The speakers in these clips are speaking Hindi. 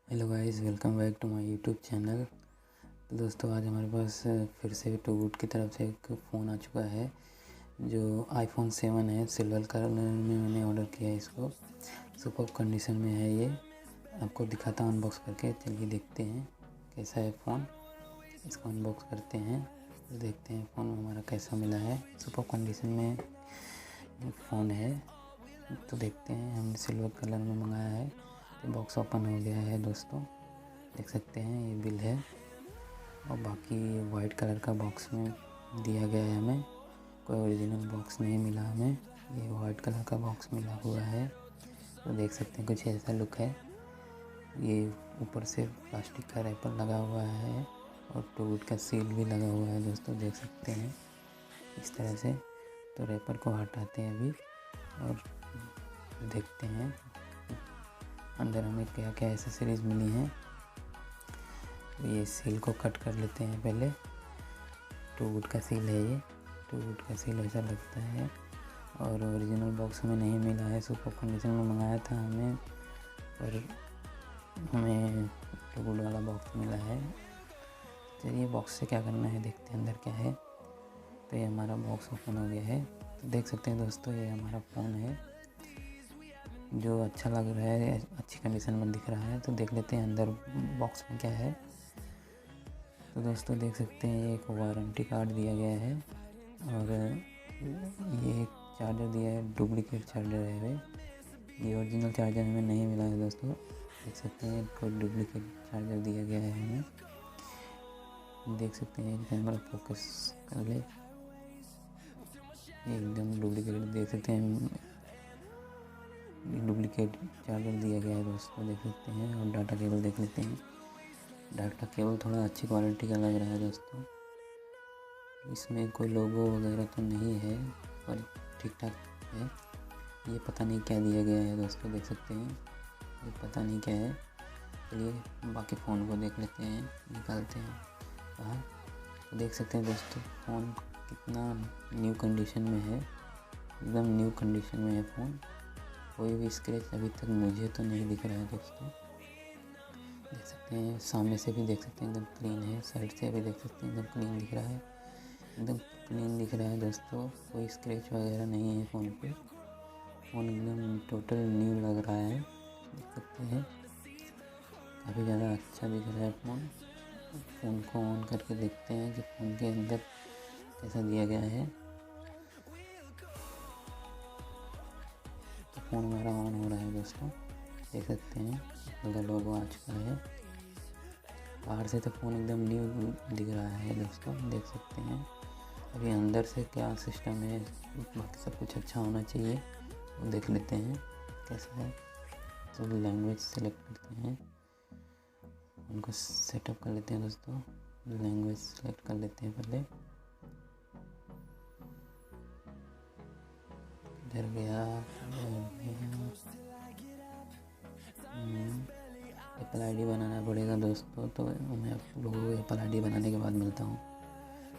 Hello guys, welcome back to my YouTube channel. तो दोस्तों, आज हमारे पास फिर से 2gud की तरफ से एक फ़ोन आ चुका है जो iPhone 7 है। सिल्वर कलर में मैंने ऑर्डर किया है इसको। सुपर कंडीशन में है ये। आपको दिखाता हूँ अनबॉक्स करके। चलिए देखते हैं कैसा है फ़ोन। इसको अनबॉक्स करते हैं तो देखते हैं फ़ोन हमारा कैसा मिला है। सुपर कंडीशन में फ़ोन है तो देखते हैं। हमने सिल्वर कलर में मंगाया है तो बॉक्स ओपन हो गया है दोस्तों, देख सकते हैं ये बिल है। और बाकी वाइट कलर का बॉक्स में दिया गया है। हमें कोई ओरिजिनल बॉक्स नहीं मिला, हमें ये वाइट कलर का बॉक्स मिला हुआ है। तो देख सकते हैं कुछ ऐसा लुक है। ये ऊपर से प्लास्टिक का रैपर लगा हुआ है और 2gud का सील भी लगा हुआ है दोस्तों, देख सकते हैं इस तरह से। तो रैपर को हटाते हैं अभी और देखते हैं अंदर हमें क्या क्या एसेसरीज मिली हैं। तो ये सील को कट कर लेते हैं पहले। 2gud का सील है ये। 2gud का सील ऐसा लगता है और ओरिजिनल बॉक्स हमें नहीं मिला है। सुपर कंडीशन में मंगाया था हमें, पर हमें 2gud वाला बॉक्स मिला है। चलिए बॉक्स से क्या करना है देखते हैं अंदर क्या है। तो ये हमारा बॉक्स ओपन हो गया है। तो देख सकते हैं दोस्तों, ये हमारा फ़ोन है जो अच्छा लग रहा है, अच्छी कंडीशन में दिख रहा है। तो देख लेते हैं अंदर बॉक्स में क्या है। तो दोस्तों देख सकते हैं ये एक वारंटी कार्ड दिया गया है और ये एक चार्जर दिया है। डुप्लीकेट चार्जर है ये ओरिजिनल चार्जर हमें नहीं मिला है दोस्तों। देख सकते हैं कोई डुप्लीकेट चार्जर दिया गया है हमें। देख सकते हैं कैमरा फोकस कर ले, एकदम डुप्लीकेट देख सकते हैं। डुप्लीकेट चार्जर दिया गया है दोस्तों, देख सकते हैं। और डाटा केबल देख लेते हैं। डाटा केबल थोड़ा अच्छी क्वालिटी का लग रहा है दोस्तों। इसमें कोई लोगो वगैरह तो नहीं है पर ठीक ठाक है। ये पता नहीं क्या दिया गया है दोस्तों, देख सकते हैं ये पता नहीं क्या है। चलिए बाकी फ़ोन को देख लेते हैं, निकालते हैं बाहर। तो देख सकते हैं दोस्तों फ़ोन कितना न्यू कंडीशन में है, एकदम न्यू कंडीशन में है फ़ोन। कोई भी स्क्रैच अभी तक मुझे तो नहीं दिख रहा है दोस्तों। देख सकते हैं सामने से भी देख सकते हैं एकदम क्लीन है, साइड से भी देख सकते हैं एकदम क्लीन दिख रहा है, एकदम क्लीन दिख रहा है दोस्तों। कोई स्क्रैच वगैरह नहीं है फ़ोन पे। फ़ोन एकदम टोटल न्यू लग रहा है, देख सकते हैं काफ़ी ज़्यादा अच्छा दिख रहा है फ़ोन। फ़ोन को ऑन करके देखते हैं कि फ़ोन के अंदर कैसा दिया गया है। फ़ोन हमारा ऑन हो रहा है दोस्तों, देख सकते हैं इसका लोगो आ चुका है। बाहर से तो फ़ोन एकदम न्यू दिख रहा है दोस्तों, देख सकते हैं। अभी अंदर से क्या सिस्टम है, बाकी सब कुछ अच्छा होना चाहिए, वो देख लेते हैं कैसा है। तो लैंग्वेज सेलेक्ट करते हैं, उनको सेटअप कर लेते हैं दोस्तों। लैंग्वेज सेलेक्ट कर लेते हैं पहले। इधर गया एप्पल आईडी बनाना पड़ेगा दोस्तों। तो मैं आप लोगों को एप्पल आईडी बनाने के बाद मिलता हूँ।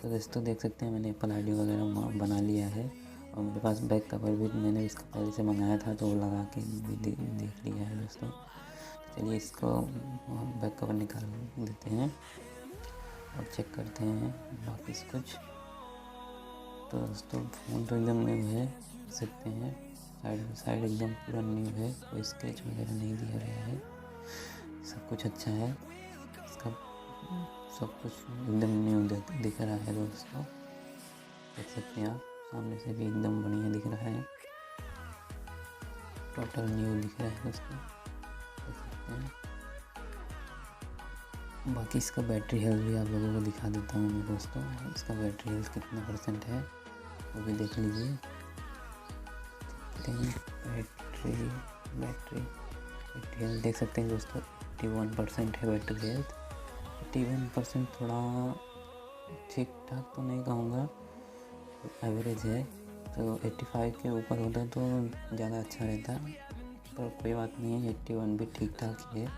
तो दोस्तों देख सकते हैं मैंने एप्पल आईडी वगैरह बना लिया है और मेरे पास बैक कवर भी मैंने इसका पहले से मंगाया था तो वो लगा के भी देख लिया है दोस्तों। तो चलिए इसको बैक कवर निकाल देते हैं और चेक करते हैं बाकी कुछ। तो दोस्तों फ़ोन तो एकदम न्यू है, देख सकते हैं साइड एकदम पूरा न्यू है, कोई स्क्रैच वगैरह नहीं दिया गया है, सब कुछ अच्छा है। इसका सब कुछ एकदम न्यू दिख रहा है दोस्तों, देख सकते हैं आप। सामने से भी एकदम बढ़िया दिख रहा है, टोटल न्यू दिख रहा है दोस्तों, देख सकते हैं। बाकी इसका बैटरी हेल्थ भी आप लोगों को दिखा देता हूँ मैं दोस्तों। इसका बैटरी हेल्थ कितना % है वो भी देख लीजिए। बैटरी हेल्थ देख सकते हैं दोस्तों, 81% है बैटरी हेल्थ। 81% थोड़ा ठीक ठाक तो नहीं कहूँगा, एवरेज है। तो 85 के ऊपर होता तो ज़्यादा अच्छा रहता, पर कोई बात नहीं है। 81 भी ठीक ठाक ही है,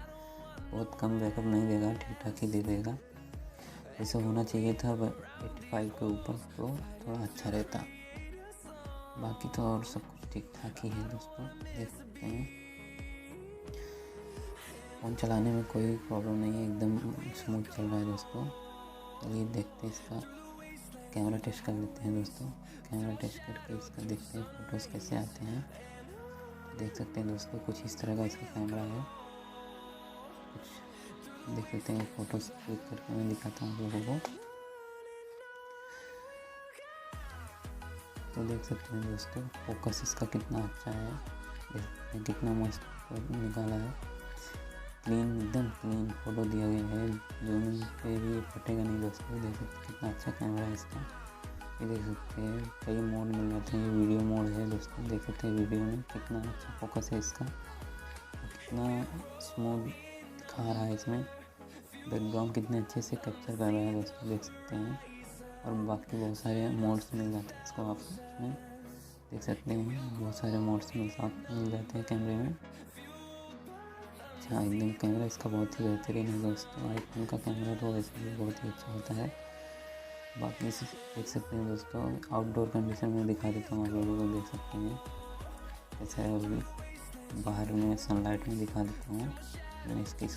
बहुत कम बैकअप नहीं देगा, ठीक ठाक ही दे देगा। ऐसा होना चाहिए था 85 के ऊपर तो थोड़ा अच्छा रहता। बाकी तो और सब कुछ ठीक ठाक ही है दोस्तों, देख सकते हैं। फ़ोन चलाने में कोई प्रॉब्लम नहीं है, एकदम स्मूथ चल रहा है दोस्तों। चलिए देखते हैं इसका कैमरा टेस्ट कर लेते हैं दोस्तों। कैमरा टेस्ट करके इसका देखते हैं फ़ोटोज़ कैसे आते हैं। देख सकते हैं दोस्तों कुछ इस तरह का इसका कैमरा है। कुछ देख लेते हैं फ़ोटोज़ क्लिक करके मैं दिखाता हूँ आप लोगों को। तो देख सकते हैं दोस्तों फोकस इसका कितना अच्छा है, देख सकते हैं कितना मस्त निकाला है। क्लीन, एकदम क्लीन फ़ोटो दिया गया है, जूमिंग पे भी ये फटेगा नहीं दोस्तों। देख सकते हैं कितना अच्छा कैमरा है इसका। ये देख सकते हैं कई मोड मिल जाते हैं, ये वीडियो मोड है दोस्तों। देख सकते हैं वीडियो में कितना अच्छा फोकस है इसका, कितना स्मूथ दिखा रहा है इसमें। बैकग्राउंड कितने अच्छे से कैप्चर कर रहा है दोस्तों, देख सकते हैं। और बाकी बहुत सारे मोड्स मिल जाते हैं इसको, आप इसमें देख सकते हैं बहुत सारे मोड्स मिल जाते हैं कैमरे में। अच्छा, एकदम कैमरा इसका बहुत ही बेहतरीन है दोस्तों। आईफोन का कैमरा तो वैसे भी बहुत ही अच्छा होता है। बाकी देख सकते हैं दोस्तों आउटडोर कंडीशन में दिखा देता हूँ आप लोगों को। देख सकते हैं ऐसा है, अभी बाहर में सनलाइट में दिखा देता हूँ। मैंने इसकी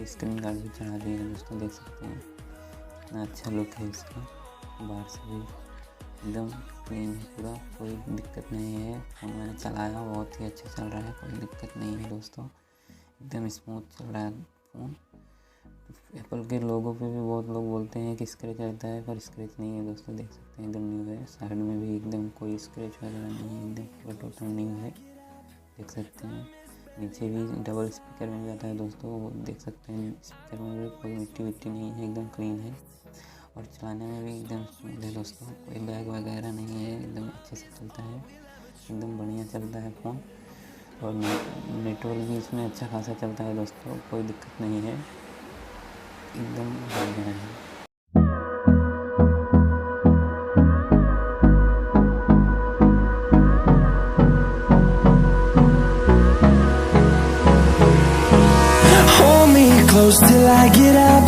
स्क्रीन गार्ड भी चढ़ा दी है दोस्तों, देख सकते हैं कितना अच्छा लुक है इसका। बाहर से भी एकदम क्लीन है पूरा, कोई दिक्कत नहीं है। फ़ोन मैंने चलाया, बहुत ही अच्छा चल रहा है, कोई दिक्कत नहीं है दोस्तों, एकदम स्मूथ चल रहा है फ़ोन। एप्पल के लोगों पे भी बहुत लोग बोलते हैं कि स्क्रैच रहता है, पर स्क्रैच नहीं है दोस्तों। देख सकते हैं एकदम न्यू है, साइड में भी एकदम कोई स्क्रैच वगैरह नहीं है, एकदम पूरा टोटल न्यू है। देख सकते हैं नीचे भी डबल स्पीकर मिल जाता है दोस्तों, देख सकते हैं स्पीकर में भी कोई मिट्टी विट्टी नहीं है, एकदम क्लीन है। और चलाने में भी एकदम स्मूथ है दोस्तों, कोई बैग वगैरह नहीं है, एकदम अच्छे से चलता है, एकदम बढ़िया चलता है फ़ोन। और नेटवर्क भी इसमें अच्छा खासा चलता है दोस्तों, कोई दिक्कत नहीं है, एकदम बढ़िया है। Close till I get up,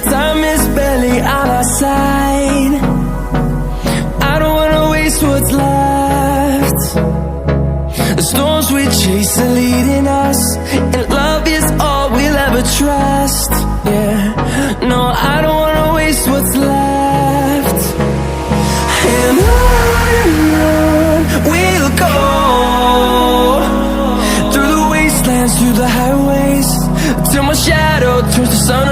time is barely on our side. I don't wanna waste what's left. The storms we chase are leading us, and love is all we'll ever trust. Yeah, no, I don't wanna waste what's left. And on we'll go, through the wastelands, through the highways, till my shadow turns to sun